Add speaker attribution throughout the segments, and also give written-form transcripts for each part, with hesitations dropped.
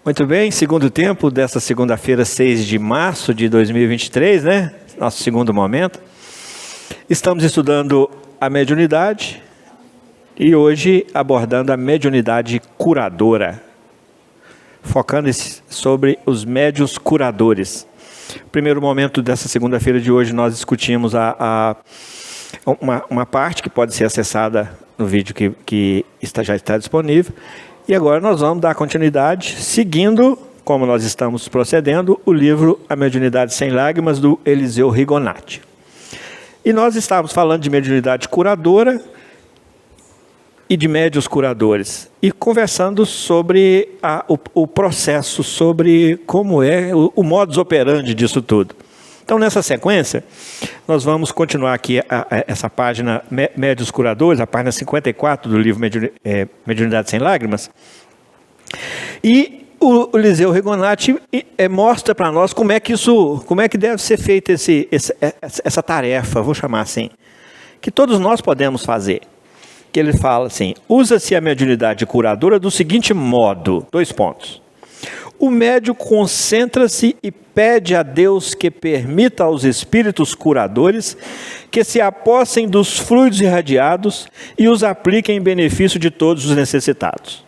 Speaker 1: Muito bem, segundo tempo dessa segunda-feira, 6 de março de 2023, né? Nosso segundo momento. Estamos estudando a mediunidade e hoje abordando a mediunidade curadora, focando sobre os médiuns curadores. Primeiro momento dessa segunda-feira de hoje, nós discutimos uma parte que pode ser acessada no vídeo que já está disponível. E agora nós vamos dar continuidade, seguindo, como nós estamos procedendo, o livro A Mediunidade Sem Lágrimas, do Eliseu Rigonati. E nós estávamos falando de mediunidade curadora e de médiuns curadores, e conversando sobre o processo, sobre como é o modus operandi disso tudo. Então, nessa sequência, nós vamos continuar aqui essa página Médiuns Curadores, a página 54 do livro Mediunidade Sem Lágrimas. E o Eliseu Rigonati mostra para nós como é que deve ser feita essa tarefa, vou chamar assim, que todos nós podemos fazer. Que ele fala assim: usa-se a mediunidade curadora do seguinte modo, 2 pontos. O médium concentra-se e pede a Deus que permita aos espíritos curadores que se apossem dos fluidos irradiados e os apliquem em benefício de todos os necessitados.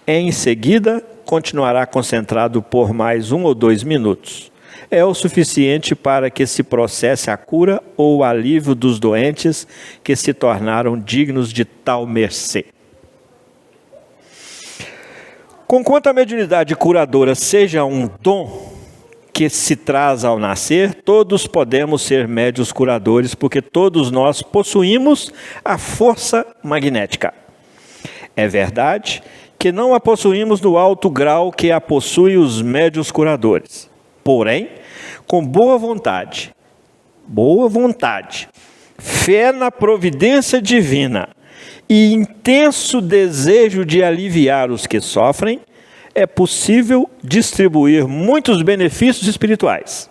Speaker 1: Em seguida, continuará concentrado por mais 1 ou 2 minutos. É o suficiente para que se processe a cura ou o alívio dos doentes que se tornaram dignos de tal mercê. Conquanto a mediunidade curadora seja um dom que se traz ao nascer, todos podemos ser médiuns curadores, porque todos nós possuímos a força magnética. É verdade que não a possuímos no alto grau que a possui os médiuns curadores. Porém, com boa vontade, fé na providência divina e intenso desejo de aliviar os que sofrem, é possível distribuir muitos benefícios espirituais.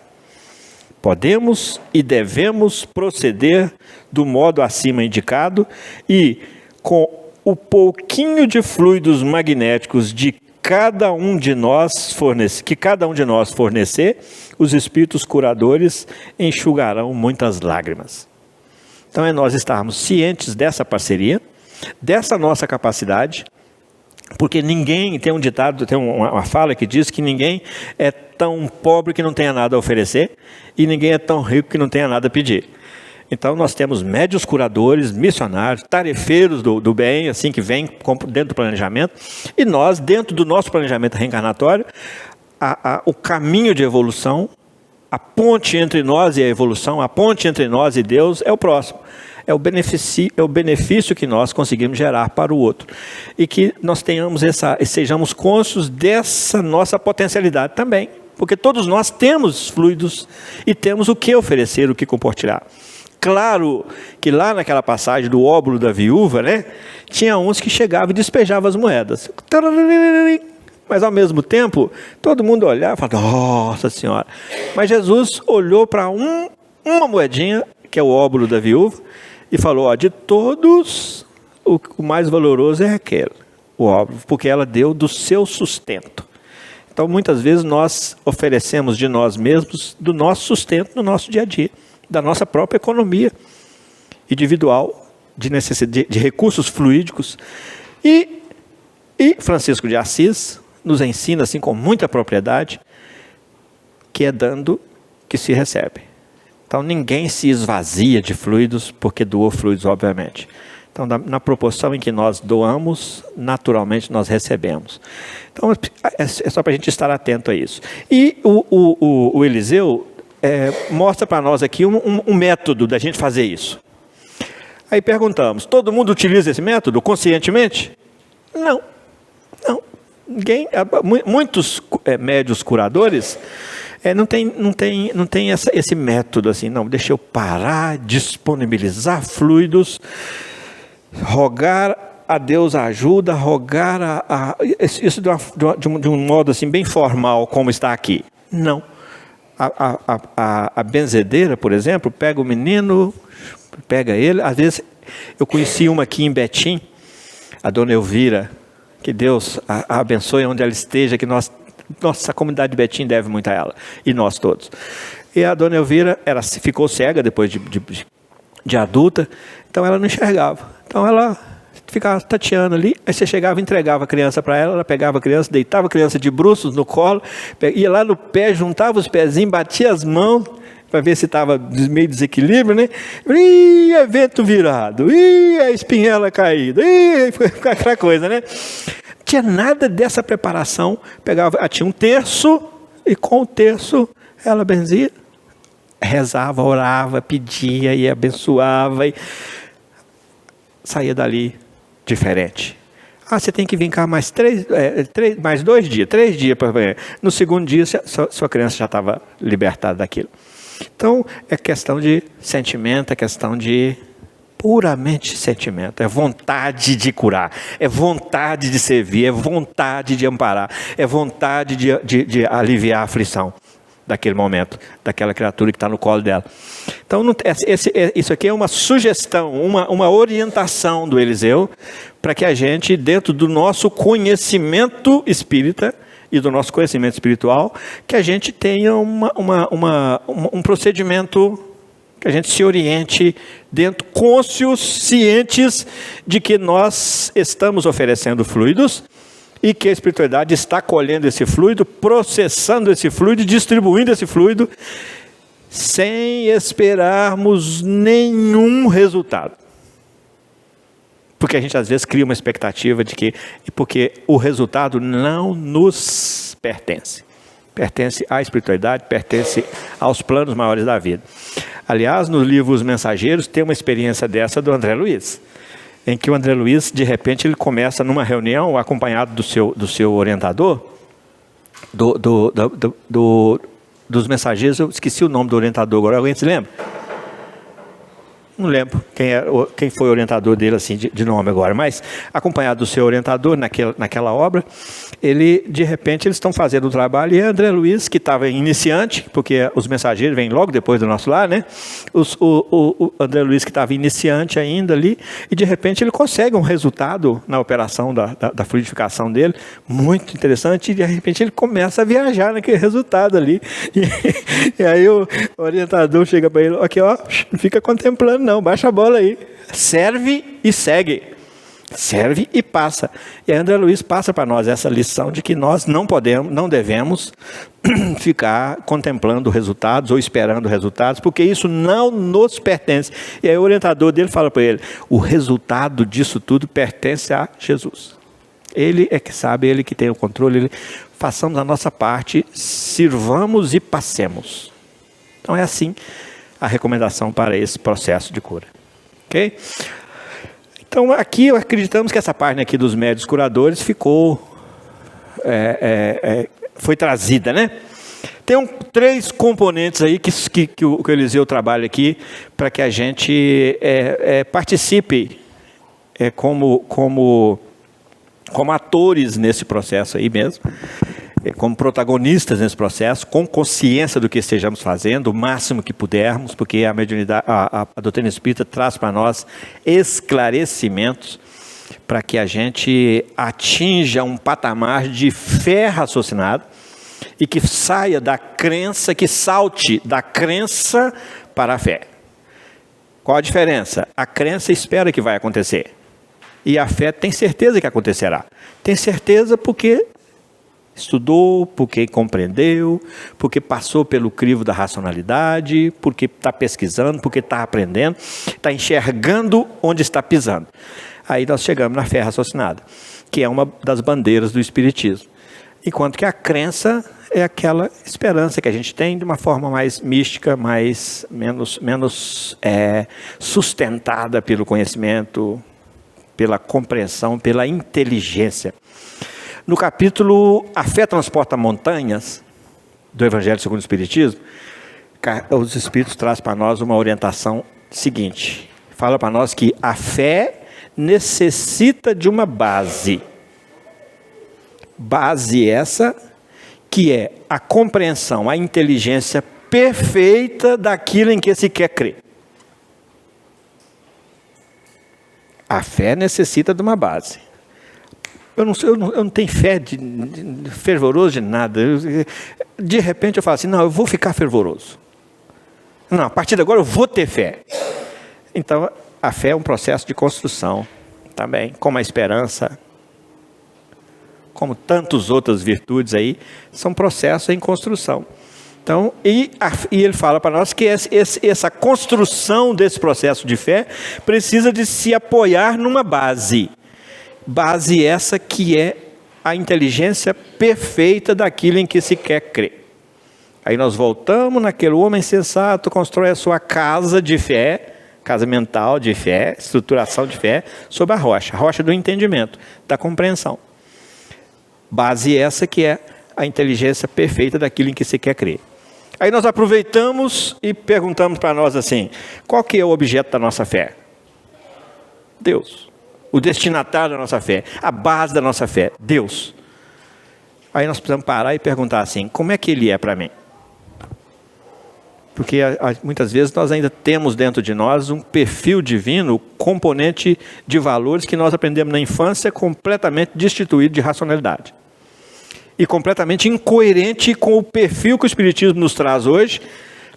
Speaker 1: Podemos e devemos proceder do modo acima indicado e, com o pouquinho de fluidos magnéticos que cada um de nós fornecer, os espíritos curadores enxugarão muitas lágrimas. Então é nós estarmos cientes dessa parceria, dessa nossa capacidade, porque ninguém, tem um ditado, tem uma fala que diz que ninguém é tão pobre que não tenha nada a oferecer e ninguém é tão rico que não tenha nada a pedir. Então nós temos médiuns curadores, missionários, tarefeiros do bem, assim, que vem dentro do planejamento, e nós, dentro do nosso planejamento reencarnatório, o caminho de evolução, a ponte entre nós e a evolução, a ponte entre nós e Deus é o próximo. É o benefício que nós conseguimos gerar para o outro. E que nós sejamos cônscios dessa nossa potencialidade também. Porque todos nós temos fluidos e temos o que oferecer, o que compartilhar. Claro que lá naquela passagem do óbolo da viúva, né, tinha uns que chegavam e despejavam as moedas. Mas ao mesmo tempo, todo mundo olhava e falava: nossa senhora. Mas Jesus olhou para uma moedinha, que é o óbolo da viúva, e falou: de todos, o mais valoroso é aquele, o óbolo, porque ela deu do seu sustento. Então, muitas vezes, nós oferecemos de nós mesmos, do nosso sustento no nosso dia a dia, da nossa própria economia individual, de recursos fluídicos. E Francisco de Assis nos ensina, assim, com muita propriedade, que é dando que se recebe. Então, ninguém se esvazia de fluidos porque doou fluidos, obviamente. Então, na proporção em que nós doamos, naturalmente nós recebemos. Então, é só para a gente estar atento a isso. E o Eliseu mostra para nós aqui um método da gente fazer isso. Aí perguntamos: todo mundo utiliza esse método conscientemente? Não. Muitos médiuns curadores não tem esse método assim, não, deixa eu parar, disponibilizar fluidos, rogar a Deus ajuda, rogar isso de um modo assim bem formal, como está aqui. Não. A benzedeira, por exemplo, pega o menino, pega ele. Às vezes, eu conheci uma aqui em Betim, a dona Elvira, Que Deus a abençoe onde ela esteja, que nossa comunidade de Betim deve muito a ela, e nós todos. E a dona Elvira ficou cega depois de adulta, então ela não enxergava. Então ela ficava tateando ali, aí você chegava e entregava a criança para ela, ela pegava a criança, deitava a criança de bruços no colo, ia lá no pé, juntava os pezinhos, batia as mãos, para ver se estava meio desequilíbrio, né? Ih, é vento virado, ih, é espinhela caída, ih, aquela coisa, né? Não tinha nada dessa preparação, tinha um terço, e com o terço ela benzia, rezava, orava, pedia e abençoava, e saía dali diferente. Você tem que vir cá mais mais 2 dias, 3 dias para ver. No segundo dia, sua criança já estava libertada daquilo. Então, é questão de sentimento, é questão de puramente sentimento, é vontade de curar, é vontade de servir, é vontade de amparar, é vontade de aliviar a aflição daquele momento, daquela criatura que está no colo dela. Então, isso aqui é uma sugestão, uma orientação do Eliseu, para que a gente, dentro do nosso conhecimento espírita e do nosso conhecimento espiritual, que a gente tenha um procedimento, que a gente se oriente dentro, cônscios, cientes de que nós estamos oferecendo fluidos, e que a espiritualidade está colhendo esse fluido, processando esse fluido, distribuindo esse fluido, sem esperarmos nenhum resultado. Porque a gente às vezes cria uma expectativa de que, porque o resultado não nos pertence. Pertence à espiritualidade, pertence aos planos maiores da vida. Aliás, no livro Os Mensageiros, tem uma experiência dessa do André Luiz, em que o André Luiz, de repente, ele começa numa reunião, acompanhado do seu orientador, dos mensageiros. Eu esqueci o nome do orientador agora, alguém se lembra? Não lembro quem foi o orientador dele assim, de nome agora, mas acompanhado do seu orientador naquela obra, de repente eles estão fazendo o trabalho, e André Luiz, que estava iniciante, porque os mensageiros vêm logo depois do nosso lar, né? O André Luiz, que estava iniciante ainda ali, e de repente ele consegue um resultado na operação da fluidificação dele, muito interessante, e de repente ele começa a viajar naquele resultado ali, e aí o orientador chega para ele, aqui ó, não fica contemplando não, baixa a bola aí, serve e segue, serve e passa. E aí André Luiz passa para nós essa lição de que nós não devemos ficar contemplando resultados ou esperando resultados, porque isso não nos pertence. E aí o orientador dele fala para ele, o resultado disso tudo pertence a Jesus. Ele é que sabe, ele que tem o controle, façamos a nossa parte, sirvamos e passemos. Então é assim a recomendação para esse processo de cura. Ok? Então aqui acreditamos que essa página aqui dos médios curadores foi trazida, né? Tem 3 componentes aí que o Eliseu trabalha aqui para que a gente participe como atores nesse processo aí mesmo, como protagonistas nesse processo, com consciência do que estejamos fazendo, o máximo que pudermos, porque a mediunidade, a doutrina espírita traz para nós esclarecimentos para que a gente atinja um patamar de fé raciocinada e que saia da crença, que salte da crença para a fé. Qual a diferença? A crença espera que vai acontecer e a fé tem certeza que acontecerá. Tem certeza porque estudou, porque compreendeu, porque passou pelo crivo da racionalidade, porque está pesquisando, porque está aprendendo, está enxergando onde está pisando. Aí nós chegamos na fé raciocinada, que é uma das bandeiras do Espiritismo. Enquanto que a crença é aquela esperança que a gente tem de uma forma mais mística, menos sustentada pelo conhecimento, pela compreensão, pela inteligência. No capítulo A Fé Transporta Montanhas, do Evangelho segundo o Espiritismo, os Espíritos trazem para nós uma orientação seguinte. Fala para nós que a fé necessita de uma base. Base essa que é a compreensão, a inteligência perfeita daquilo em que se quer crer. A fé necessita de uma base. eu não tenho fé fervoroso de nada. De repente eu falo assim, não, eu vou ficar fervoroso. Não, a partir de agora eu vou ter fé. Então, a fé é um processo de construção também, como a esperança, como tantas outras virtudes aí, são processos em construção. Então, e ele fala para nós que essa construção desse processo de fé precisa de se apoiar numa base. Base essa que é a inteligência perfeita daquilo em que se quer crer. Aí nós voltamos naquele homem sensato, constrói a sua casa de fé, casa mental de fé, estruturação de fé, sobre a rocha do entendimento, da compreensão. Base essa que é a inteligência perfeita daquilo em que se quer crer. Aí nós aproveitamos e perguntamos para nós assim, qual que é o objeto da nossa fé? Deus. O destinatário da nossa fé, a base da nossa fé, Deus. Aí nós precisamos parar e perguntar assim, como é que Ele é para mim? Porque muitas vezes nós ainda temos dentro de nós um perfil divino, componente de valores que nós aprendemos na infância, completamente destituído de racionalidade. E completamente incoerente com o perfil que o Espiritismo nos traz hoje,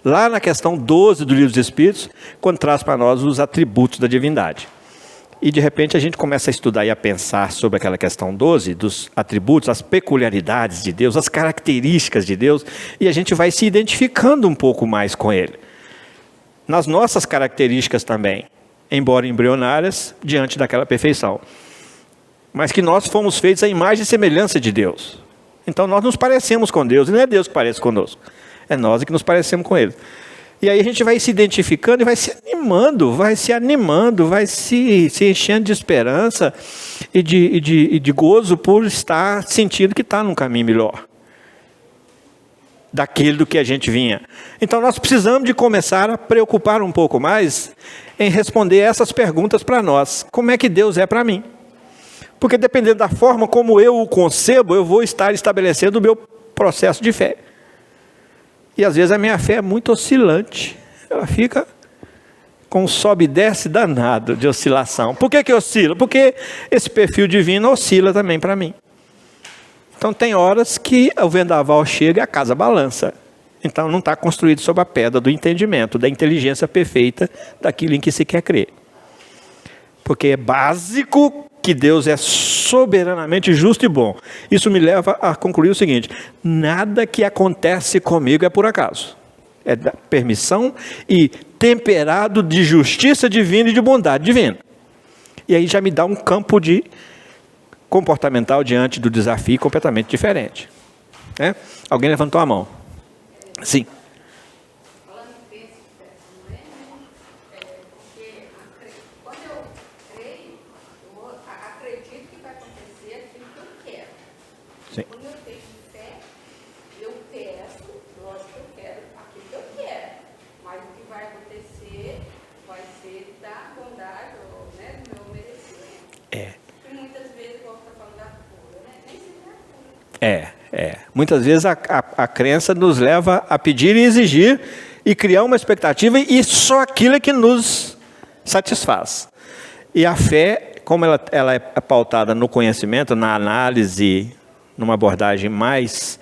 Speaker 1: lá na questão 12 do Livro dos Espíritos, quando traz para nós os atributos da divindade. E de repente a gente começa a estudar e a pensar sobre aquela questão 12, dos atributos, as peculiaridades de Deus, as características de Deus, e a gente vai se identificando um pouco mais com Ele. Nas nossas características também, embora embrionárias, diante daquela perfeição. Mas que nós fomos feitos à imagem e semelhança de Deus. Então nós nos parecemos com Deus, e não é Deus que parece conosco, é nós que nos parecemos com Ele. E aí a gente vai se identificando e vai se animando, vai se enchendo de esperança e de gozo por estar sentindo que está num caminho melhor daquele do que a gente vinha. Então nós precisamos de começar a preocupar um pouco mais em responder essas perguntas para nós. Como é que Deus é para mim? Porque dependendo da forma como eu o concebo, eu vou estar estabelecendo o meu processo de fé. E às vezes a minha fé é muito oscilante. Ela fica com um sobe e desce danado de oscilação. Por que oscila? Porque esse perfil divino oscila também para mim. Então tem horas que o vendaval chega e a casa balança. Então não está construído sobre a pedra do entendimento, da inteligência perfeita daquilo em que se quer crer. Porque é básico que Deus é soberanamente justo e bom. Isso me leva a concluir o seguinte: nada que acontece comigo é por acaso. É da permissão e temperado de justiça divina e de bondade divina. E aí já me dá um campo de comportamental diante do desafio completamente diferente. Alguém levantou a mão? Sim. Muitas vezes a crença nos leva a pedir e exigir e criar uma expectativa e só aquilo é que nos satisfaz. E a fé, como ela é pautada no conhecimento, na análise, numa abordagem mais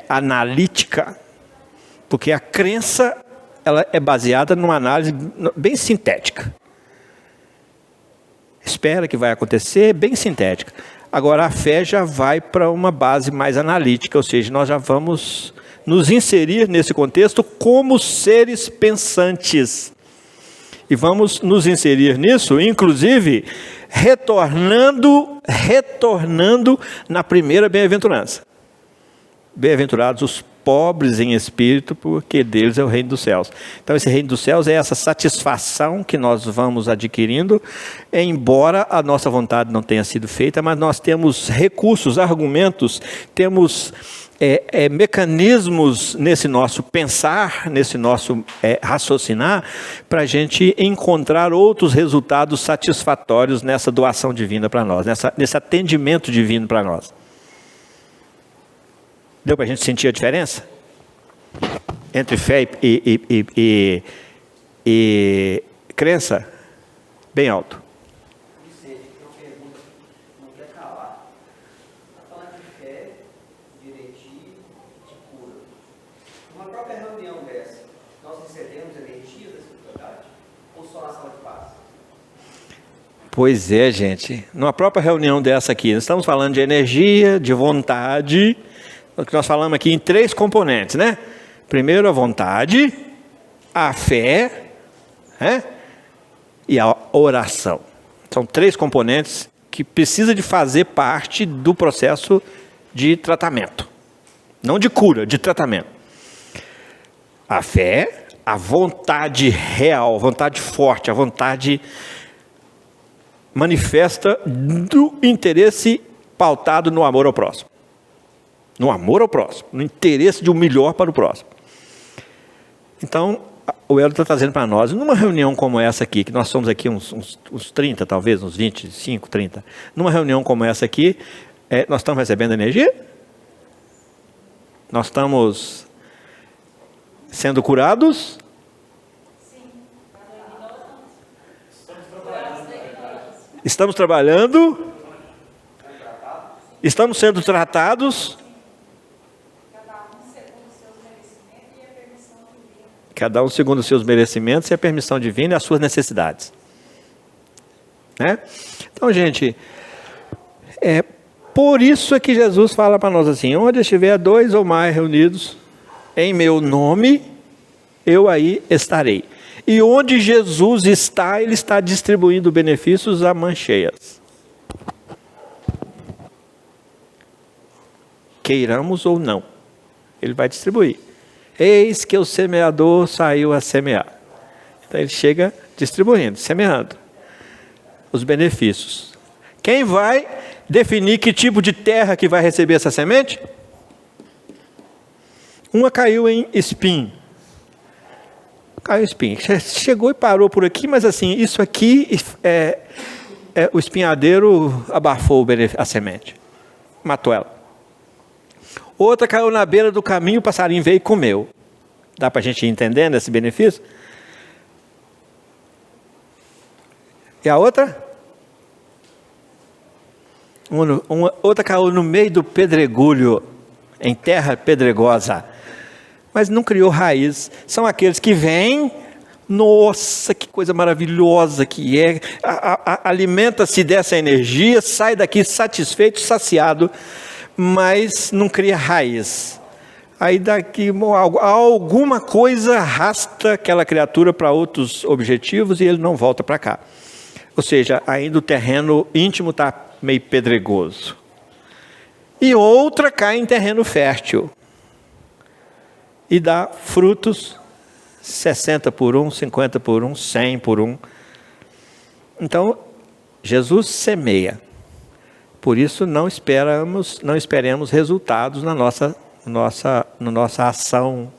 Speaker 1: analítica, porque a crença ela é baseada numa análise bem sintética. Espera que vai acontecer, bem sintética. Agora a fé já vai para uma base mais analítica, ou seja, nós já vamos nos inserir nesse contexto como seres pensantes. E vamos nos inserir nisso, inclusive, retornando na primeira bem-aventurança. Bem-aventurados os pobres em espírito, porque deles é o reino dos céus. Então esse reino dos céus é essa satisfação que nós vamos adquirindo, embora a nossa vontade não tenha sido feita, mas nós temos recursos, argumentos, temos mecanismos nesse nosso pensar, nesse nosso raciocinar, para a gente encontrar outros resultados satisfatórios nessa doação divina para nós, nesse atendimento divino para nós. Deu para a gente sentir a diferença? Entre fé e crença? Bem alto.
Speaker 2: própria reunião dessa, nós recebemos energia da espiritualidade? Ou só na sala de paz?
Speaker 1: Pois é, gente. Numa própria reunião dessa aqui, nós estamos falando de energia, de vontade, o que nós falamos aqui em 3 componentes, né? Primeiro a vontade, a fé, né? E a oração. São 3 componentes que precisa de fazer parte do processo de tratamento. Não de cura, de tratamento. A fé, a vontade real, a vontade forte, a vontade manifesta do interesse pautado no amor ao próximo. No amor ao próximo, no interesse de um melhor para o próximo. Então, o Hélio está trazendo para nós, numa reunião como essa aqui, que nós somos aqui uns 30, talvez, uns 25, 30. Numa reunião como essa aqui, nós estamos recebendo energia? Nós estamos sendo curados?
Speaker 3: Sim.
Speaker 1: Estamos trabalhando? Estamos sendo tratados? Cada um segundo os seus merecimentos e a permissão divina e as suas necessidades. Né? Então, gente, por isso é que Jesus fala para nós assim: onde estiver 2 ou mais reunidos em meu nome, eu aí estarei. E onde Jesus está, Ele está distribuindo benefícios a mãos cheias. Queiramos ou não, Ele vai distribuir. Eis que o semeador saiu a semear. Então ele chega distribuindo, semeando os benefícios. Quem vai definir que tipo de terra que vai receber essa semente? Uma caiu em espinho. Caiu em espinho. Chegou e parou por aqui, mas assim, isso aqui, o espinhadeiro abafou a semente. Matou ela. Outra caiu na beira do caminho, o passarinho veio e comeu. Dá para a gente ir entendendo esse benefício? E a outra? Outra caiu no meio do pedregulho, em terra pedregosa, mas não criou raiz. São aqueles que vêm, nossa, que coisa maravilhosa que é, alimenta-se dessa energia, sai daqui satisfeito, saciado, mas não cria raiz. Aí daqui alguma coisa arrasta aquela criatura para outros objetivos e ele não volta para cá. Ou seja, ainda o terreno íntimo está meio pedregoso. E outra cai em terreno fértil e dá frutos 60 por 1, 50 por 1, 100 por 1. Então, Jesus semeia. Por isso, não esperemos resultados na nossa ação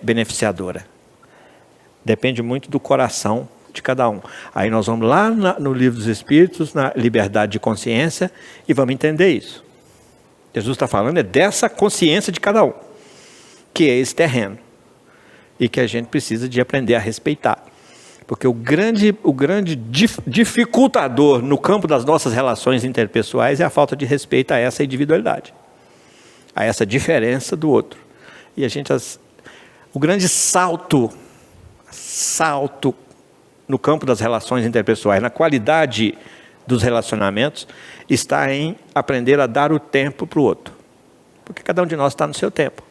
Speaker 1: beneficiadora. Depende muito do coração de cada um. Aí nós vamos lá no Livro dos Espíritos, na liberdade de consciência, e vamos entender isso. Jesus está falando dessa consciência de cada um, que é esse terreno, e que a gente precisa de aprender a respeitar. Porque o grande dificultador no campo das nossas relações interpessoais é a falta de respeito a essa individualidade, a essa diferença do outro. E o grande salto no campo das relações interpessoais, na qualidade dos relacionamentos, está em aprender a dar o tempo para o outro. Porque cada um de nós está no seu tempo.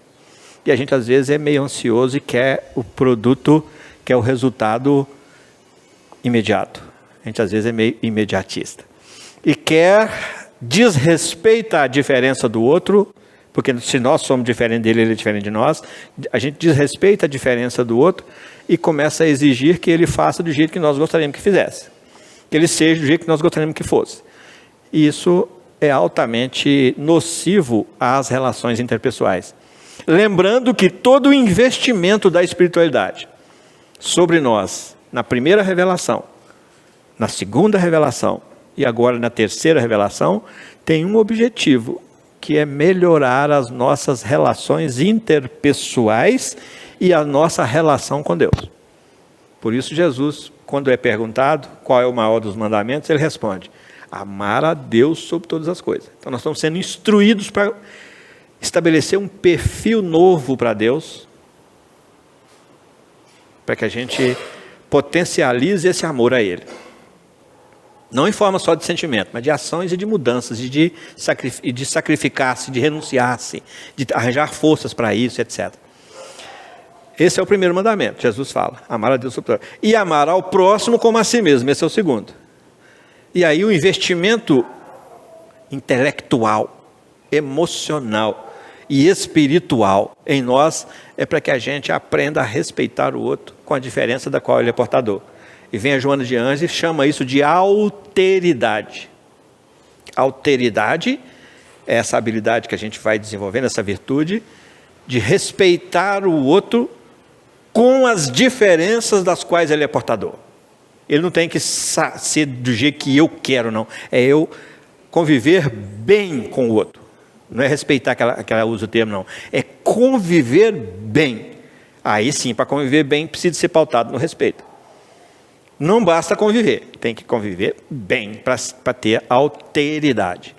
Speaker 1: E a gente às vezes é meio ansioso e quer o produto, quer o resultado imediato. A gente às vezes é meio imediatista. E desrespeita a diferença do outro, porque se nós somos diferentes dele, ele é diferente de nós, a gente desrespeita a diferença do outro e começa a exigir que ele faça do jeito que nós gostaríamos que fizesse. Que ele seja do jeito que nós gostaríamos que fosse. E isso é altamente nocivo às relações interpessoais. Lembrando que todo o investimento da espiritualidade sobre nós, na primeira revelação, na segunda revelação e agora na terceira revelação, tem um objetivo, que é melhorar as nossas relações interpessoais e a nossa relação com Deus. Por isso Jesus, quando é perguntado qual é o maior dos mandamentos, ele responde: amar a Deus sobre todas as coisas. Então nós estamos sendo instruídos para estabelecer um perfil novo para Deus, para que a gente potencialize esse amor a Ele. Não em forma só de sentimento, mas de ações e de mudanças, de sacrificar-se, de renunciar-se, de arranjar forças para isso, etc. Esse é o primeiro mandamento, Jesus fala, amar a Deus sobre tudo. E amar ao próximo como a si mesmo, esse é o segundo. E aí o investimento intelectual, emocional e espiritual em nós é para que a gente aprenda a respeitar o outro com a diferença da qual ele é portador. E vem a Joana de Anjos e chama isso de alteridade. Alteridade é essa habilidade que a gente vai desenvolvendo, essa virtude de respeitar o outro com as diferenças das quais ele é portador. Ele não tem que ser do jeito que eu quero, não. É eu conviver bem com o outro. Não é respeitar que ela usa o termo, não. É conviver bem. Aí sim, para conviver bem, precisa ser pautado no respeito. Não basta conviver, tem que conviver bem para ter alteridade.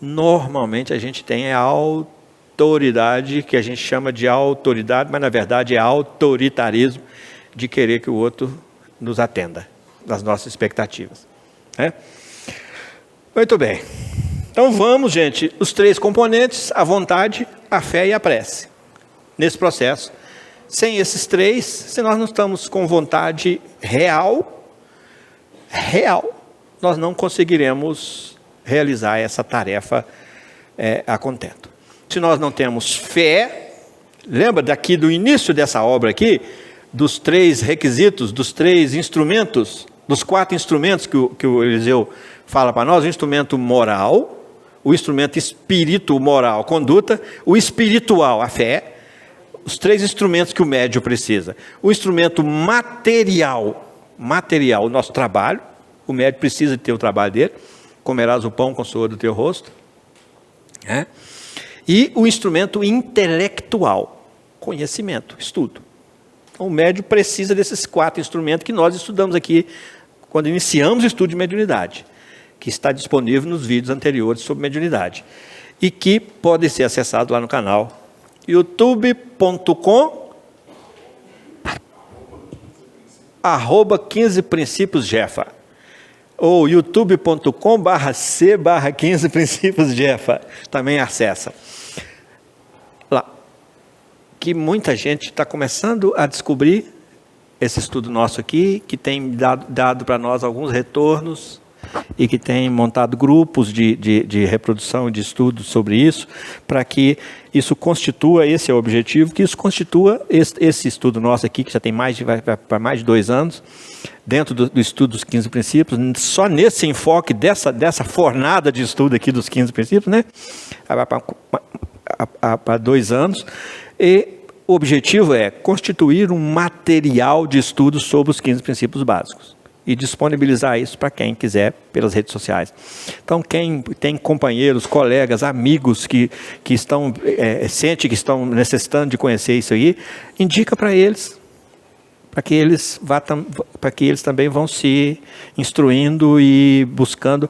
Speaker 1: Normalmente a gente tem a autoridade, que a gente chama de autoridade, mas na verdade é autoritarismo, de querer que o outro nos atenda, das nossas expectativas. Muito bem. Então vamos, gente, os 3 componentes, a vontade, a fé e a prece. Nesse processo, sem esses 3, se nós não estamos com vontade real, nós não conseguiremos realizar essa tarefa a contento. Se nós não temos fé, lembra daqui do início dessa obra aqui, dos 3 requisitos, dos 3 instrumentos, dos 4 instrumentos que o Eliseu fala para nós, o instrumento moral, o instrumento espírito-moral, conduta, o espiritual, a fé, os 3 instrumentos que o médium precisa. O instrumento material, o nosso trabalho, o médium precisa ter o trabalho dele, comerás o pão com o suor do teu rosto. E o instrumento intelectual, conhecimento, estudo. Então, o médium precisa desses 4 instrumentos que nós estudamos aqui, quando iniciamos o estudo de mediunidade, que está disponível nos vídeos anteriores sobre mediunidade, e que pode ser acessado lá no canal youtube.com/15princípios-jefa ou youtube.com/c/15princípios-jefa, também acessa lá, que muita gente está começando a descobrir esse estudo nosso aqui, que tem dado para nós alguns retornos e que tem montado grupos de reprodução, de estudos sobre isso, para que isso constitua, esse é o objetivo, que isso constitua esse estudo nosso aqui, que já tem vai para mais de 2 anos, dentro do estudo dos 15 princípios, só nesse enfoque dessa fornada de estudo aqui dos 15 princípios, né? Para 2 anos, e o objetivo é constituir um material de estudo sobre os 15 princípios básicos e disponibilizar isso para quem quiser pelas redes sociais. Então, quem tem companheiros, colegas, amigos que estão sente que estão necessitando de conhecer isso aí, indica para eles, para que eles também vão se instruindo e buscando.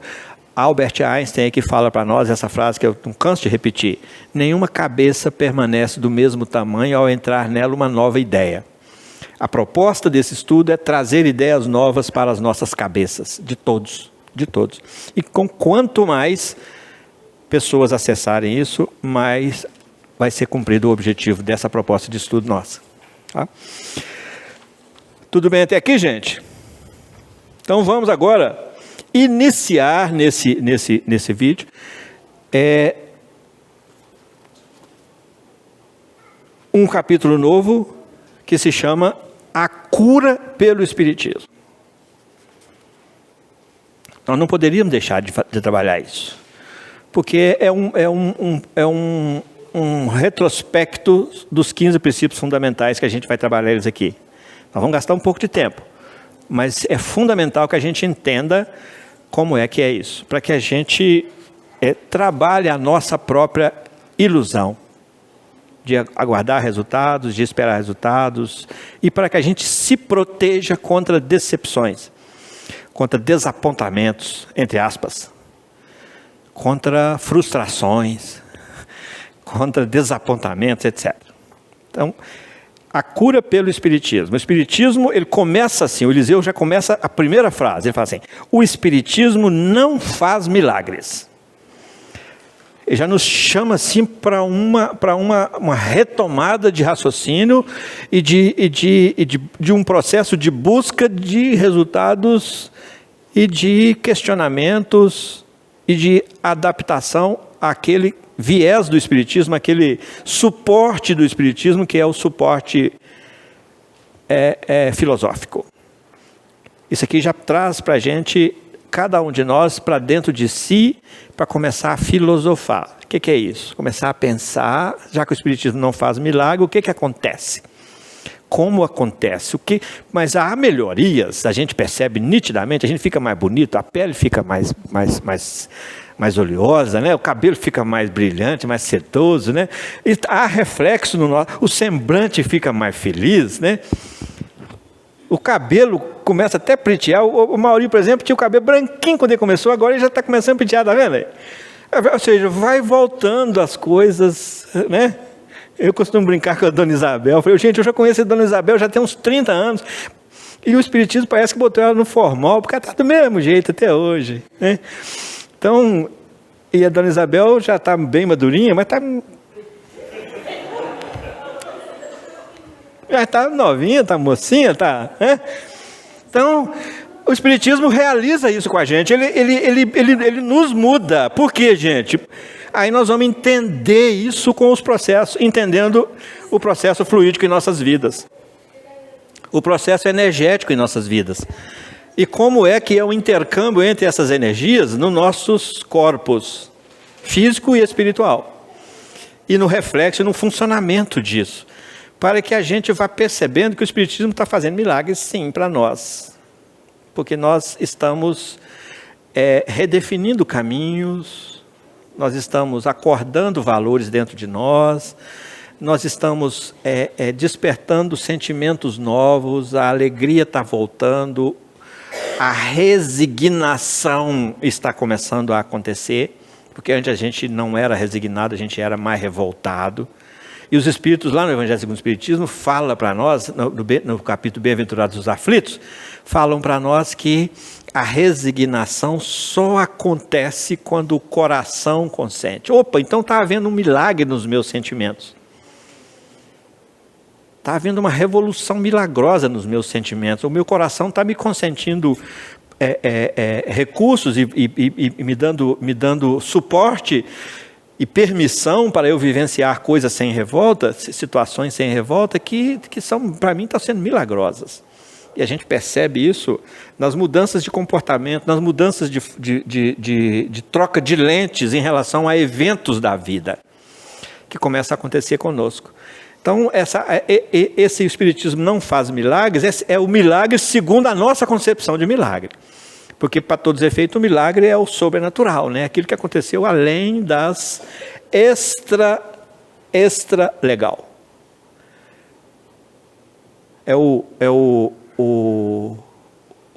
Speaker 1: Albert Einstein que fala para nós essa frase que eu não canso de repetir: nenhuma cabeça permanece do mesmo tamanho ao entrar nela uma nova ideia. A proposta desse estudo é trazer ideias novas para as nossas cabeças, de todos. E quanto mais pessoas acessarem isso, mais vai ser cumprido o objetivo dessa proposta de estudo nossa. Tá? Tudo bem até aqui, gente? Então vamos agora iniciar nesse vídeo um capítulo novo que se chama A Cura pelo Espiritismo. Nós não poderíamos deixar de trabalhar isso, porque é um retrospecto dos 15 princípios fundamentais que a gente vai trabalhar eles aqui. Nós vamos gastar um pouco de tempo, mas é fundamental que a gente entenda como é que é isso, para que a gente trabalhe a nossa própria ilusão de aguardar resultados, de esperar resultados, e para que a gente se proteja contra decepções, contra desapontamentos, entre aspas, contra frustrações, contra desapontamentos, etc. Então, a cura pelo Espiritismo. O Espiritismo, ele começa assim, o Eliseu já começa a primeira frase, ele fala assim: o Espiritismo não faz milagres. Ele já nos chama assim para uma retomada de raciocínio e de um processo de busca de resultados e de questionamentos e de adaptação àquele viés do Espiritismo, aquele suporte do Espiritismo, que é o suporte filosófico. Isso aqui já traz para a gente, cada um de nós, para dentro de si, para começar a filosofar. O que é isso? Começar a pensar, já que o Espiritismo não faz milagre, o que acontece? Como acontece? Mas há melhorias, a gente percebe nitidamente, a gente fica mais bonito, a pele fica mais oleosa, né? O cabelo fica mais brilhante, mais sedoso, né? E há reflexo no nosso, o semblante fica mais feliz, né? O cabelo começa até a pretear. O Mauri, por exemplo, tinha o cabelo branquinho quando ele começou, agora ele já está começando a pretear, tá vendo aí? Ou seja, vai voltando as coisas, né? Eu costumo brincar com a Dona Isabel. Eu falei, gente, eu já conheço a Dona Isabel já tem uns 30 anos. E o Espiritismo parece que botou ela no formal, porque ela está do mesmo jeito até hoje, né? Então, e a Dona Isabel já está bem madurinha, mas já está novinha, está mocinha, tá, né? Então, o Espiritismo realiza isso com a gente, ele nos muda. Por quê, gente? Aí nós vamos entender isso com os processos, entendendo o processo fluídico em nossas vidas, o processo energético em nossas vidas. E como é que é o intercâmbio entre essas energias nos nossos corpos, físico e espiritual. E no reflexo, no funcionamento disso. Para que a gente vá percebendo que o Espiritismo está fazendo milagres, sim, para nós. Porque nós estamos redefinindo caminhos, nós estamos acordando valores dentro de nós, nós estamos despertando sentimentos novos, a alegria está voltando, a resignação está começando a acontecer, porque antes a gente não era resignado, a gente era mais revoltado. E os Espíritos, lá no Evangelho segundo o Espiritismo, falam para nós, no capítulo Bem-aventurados os aflitos, falam para nós que a resignação só acontece quando o coração consente. Opa, então está havendo um milagre nos meus sentimentos. Está havendo uma revolução milagrosa nos meus sentimentos. O meu coração está me consentindo recursos e me dando suporte e permissão para eu vivenciar coisas sem revolta, situações sem revolta, que são, para mim, estão sendo milagrosas. E a gente percebe isso nas mudanças de comportamento, nas mudanças de troca de lentes em relação a eventos da vida, que começa a acontecer conosco. Então, esse Espiritismo não faz milagres, é o milagre segundo a nossa concepção de milagre. Porque, para todos os efeitos, o milagre é o sobrenatural, né? Aquilo que aconteceu além das extra-legal. É o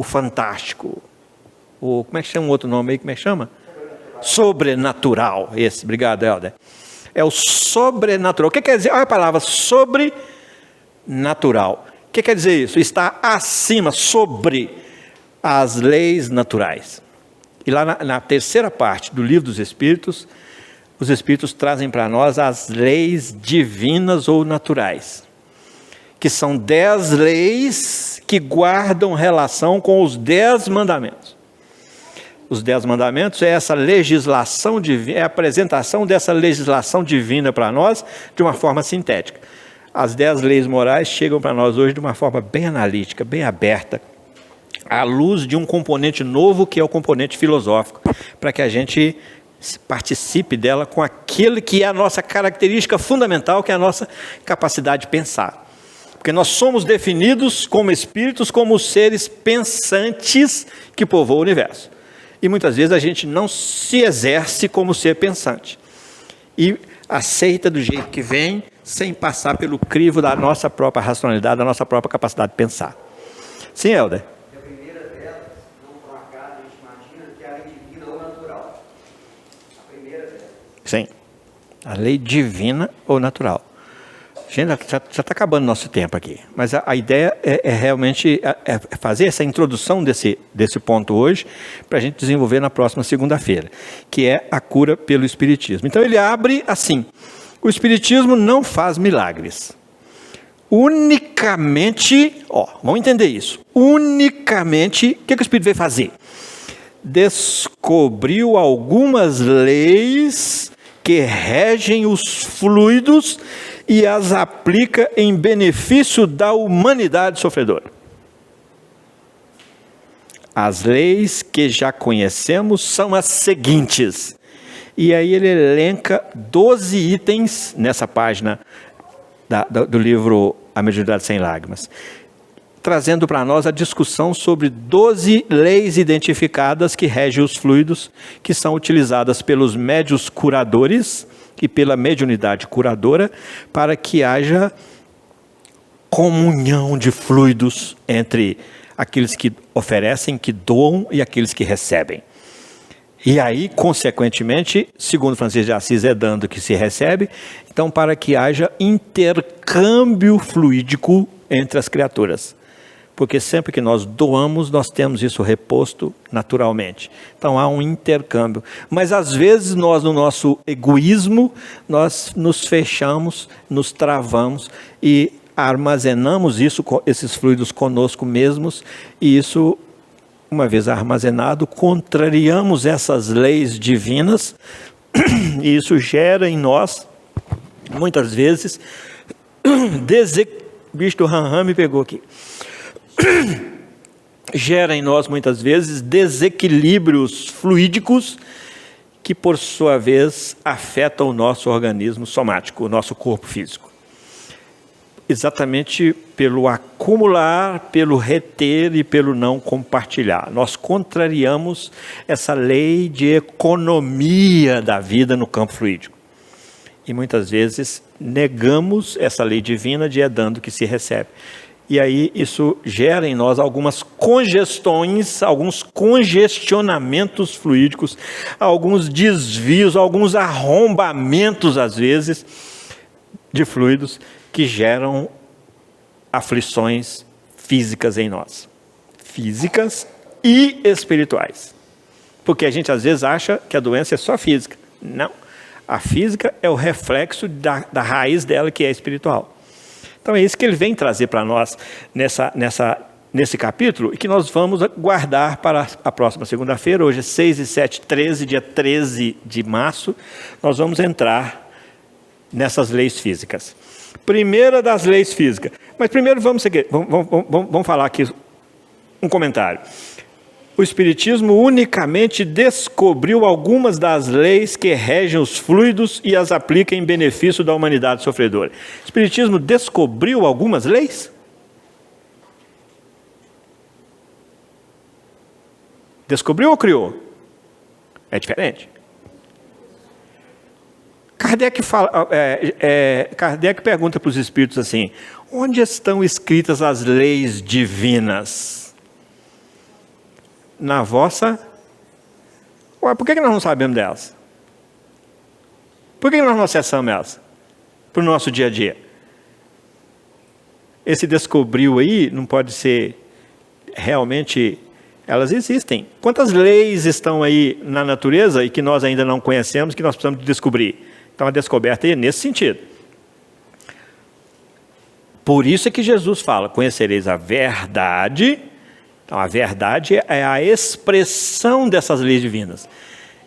Speaker 1: fantástico. Como é que chama o outro nome aí? Como é que chama? Sobrenatural. Esse, obrigado, Helder. É o sobrenatural. O que quer dizer? Olha a palavra sobrenatural. O que quer dizer isso? Está acima, sobre as leis naturais. E lá na terceira parte do Livro dos Espíritos, os Espíritos trazem para nós as leis divinas ou naturais, que são 10 leis que guardam relação com os 10 mandamentos. Os 10 mandamentos é essa legislação divina, é a apresentação dessa legislação divina para nós de uma forma sintética. As 10 leis morais chegam para nós hoje de uma forma bem analítica, bem aberta, à luz de um componente novo que é o componente filosófico, para que a gente participe dela com aquilo que é a nossa característica fundamental, que é a nossa capacidade de pensar. Porque nós somos definidos como espíritos, como seres pensantes que povoam o universo. E muitas vezes a gente não se exerce como ser pensante. E aceita do jeito que vem, sem passar pelo crivo da nossa própria racionalidade, da nossa própria capacidade de pensar. Sim, Helder?
Speaker 2: A primeira delas, não por acaso, a gente imagina que é a lei divina ou natural. A primeira delas.
Speaker 1: Sim. A lei divina ou natural. Gente, já está acabando nosso tempo aqui. Mas a ideia é realmente fazer essa introdução desse ponto hoje, para a gente desenvolver na próxima segunda-feira, que é a cura pelo Espiritismo. Então ele abre assim: o Espiritismo não faz milagres. Unicamente, vamos entender isso. Unicamente, o que o Espírito veio fazer? Descobriu algumas leis que regem os fluidos e as aplica em benefício da humanidade sofredora. As leis que já conhecemos são as seguintes. E aí ele elenca 12 itens nessa página do livro A Mediunidade Sem Lágrimas, trazendo para nós a discussão sobre 12 leis identificadas que regem os fluidos, que são utilizadas pelos médiuns curadores e pela mediunidade curadora, para que haja comunhão de fluidos entre aqueles que oferecem, que doam, e aqueles que recebem. E aí, consequentemente, segundo Francisco de Assis, é dando que se recebe, então para que haja intercâmbio fluídico entre as criaturas. Porque sempre que nós doamos, nós temos isso reposto naturalmente. Então há um intercâmbio. Mas às vezes nós, no nosso egoísmo, nós nos fechamos, nos travamos e armazenamos esses fluidos conosco mesmos, e isso, uma vez armazenado, contrariamos essas leis divinas, e isso gera em nós, muitas vezes, bicho do Ram me pegou aqui. Gera em nós, muitas vezes, desequilíbrios fluídicos que, por sua vez, afetam o nosso organismo somático, o nosso corpo físico. Exatamente pelo acumular, pelo reter e pelo não compartilhar. Nós contrariamos essa lei de economia da vida no campo fluídico. E muitas vezes negamos essa lei divina de é dando que se recebe. E aí isso gera em nós algumas congestões, alguns congestionamentos fluídicos, alguns desvios, alguns arrombamentos, às vezes, de fluidos que geram aflições físicas em nós. Físicas e espirituais. Porque a gente às vezes acha que a doença é só física. Não. A física é o reflexo da raiz dela, que é espiritual. Então é isso que ele vem trazer para nós nesse capítulo, e que nós vamos guardar para a próxima segunda-feira. Hoje é 6 e 7, 13, dia 13 de março, nós vamos entrar nessas leis físicas. Primeira das leis físicas. Mas primeiro vamos falar aqui um comentário. O Espiritismo unicamente descobriu algumas das leis que regem os fluidos e as aplica em benefício da humanidade sofredora. O Espiritismo descobriu algumas leis? Descobriu ou criou? É diferente. Kardec pergunta para os espíritos assim: onde estão escritas as leis divinas? Na vossa... por que nós não sabemos delas? Por que nós não acessamos elas para o nosso dia a dia? Esse descobriu aí não pode ser realmente... Elas existem. Quantas leis estão aí na natureza e que nós ainda não conhecemos, que nós precisamos descobrir? Então a descoberta é nesse sentido. Por isso é que Jesus fala: conhecereis a verdade. Então, a verdade é a expressão dessas leis divinas.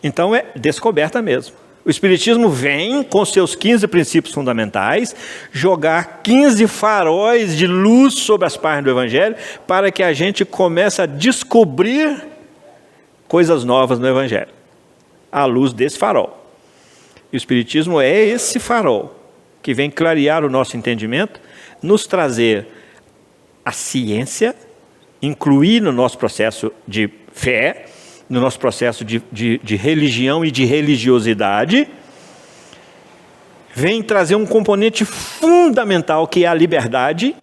Speaker 1: Então, é descoberta mesmo. O Espiritismo vem, com seus 15 princípios fundamentais, jogar 15 faróis de luz sobre as páginas do Evangelho, para que a gente comece a descobrir coisas novas no Evangelho, à luz desse farol. E o Espiritismo é esse farol, que vem clarear o nosso entendimento, nos trazer a ciência, incluir no nosso processo de fé, no nosso processo de religião e de religiosidade, vem trazer um componente fundamental, que é a liberdade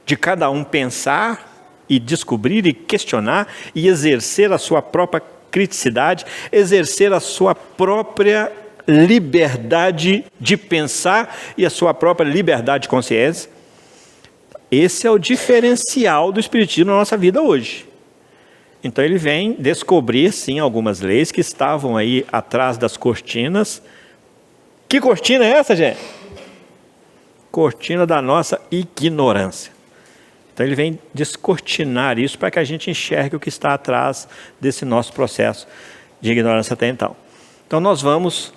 Speaker 1: de cada um pensar e descobrir e questionar e exercer a sua própria criticidade, exercer a sua própria liberdade de pensar e a sua própria liberdade de consciência. Esse é o diferencial do Espiritismo na nossa vida hoje. Então ele vem descobrir, sim, algumas leis que estavam aí atrás das cortinas. Que cortina é essa, gente? Cortina da nossa ignorância. Então ele vem descortinar isso para que a gente enxergue o que está atrás desse nosso processo de ignorância até então. Então nós vamos,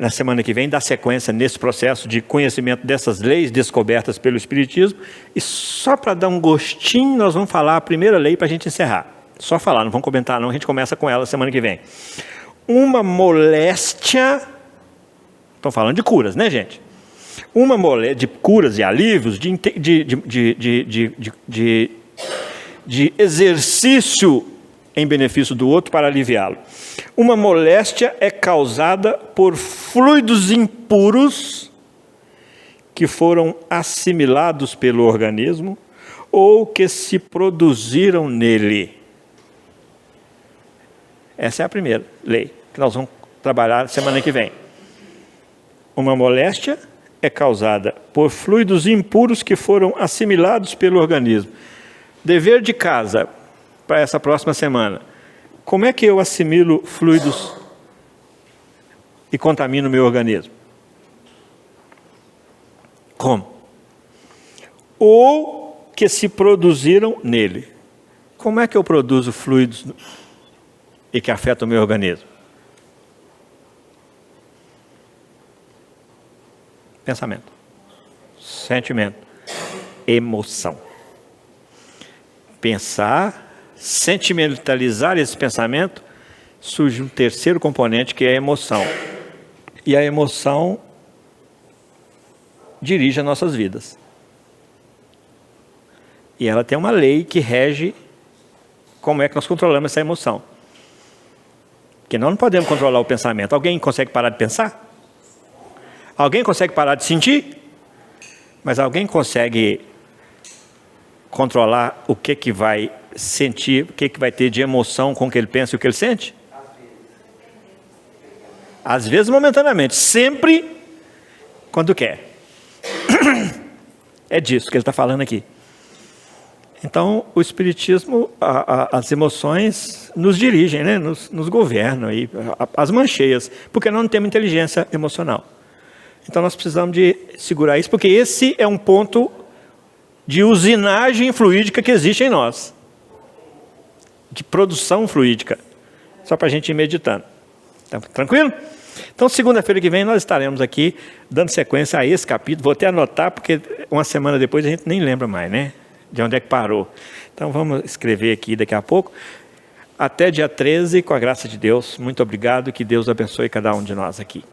Speaker 1: na semana que vem, dar sequência nesse processo de conhecimento dessas leis descobertas pelo Espiritismo. E só para dar um gostinho, nós vamos falar a primeira lei para a gente encerrar. Só falar, não vamos comentar não, a gente começa com ela semana que vem. Uma moléstia, estão falando de curas, né, gente? Uma moléstia de curas e alívios, de exercício em benefício do outro para aliviá-lo. Uma moléstia é causada por fluidos impuros que foram assimilados pelo organismo ou que se produziram nele. Essa é a primeira lei que nós vamos trabalhar semana que vem. Uma moléstia é causada por fluidos impuros que foram assimilados pelo organismo. Dever de casa para essa próxima semana. Como é que eu assimilo fluidos e contamino o meu organismo? Como? Ou que se produziram nele. Como é que eu produzo fluidos e que afetam o meu organismo? Pensamento, sentimento, emoção. Pensar, sentimentalizar esse pensamento, surge um terceiro componente que é a emoção. E a emoção dirige as nossas vidas. E ela tem uma lei que rege como é que nós controlamos essa emoção. Porque nós não podemos controlar o pensamento. Alguém consegue parar de pensar? Alguém consegue parar de sentir? Mas alguém consegue controlar o que vai sentir, o que vai ter de emoção com o que ele pensa e o que ele sente? Às vezes momentaneamente, sempre quando quer. É disso que ele está falando aqui. Então, o Espiritismo, as emoções nos dirigem, né? nos governam, aí, as mancheias, porque nós não temos inteligência emocional. Então nós precisamos de segurar isso, porque esse é um ponto de usinagem fluídica que existe em nós. De produção fluídica. Só para a gente ir meditando. Tá tranquilo? Então segunda-feira que vem nós estaremos aqui dando sequência a esse capítulo. Vou até anotar, porque uma semana depois a gente nem lembra mais, né? De onde é que parou. Então vamos escrever aqui daqui a pouco. Até dia 13, com a graça de Deus. Muito obrigado e que Deus abençoe cada um de nós aqui.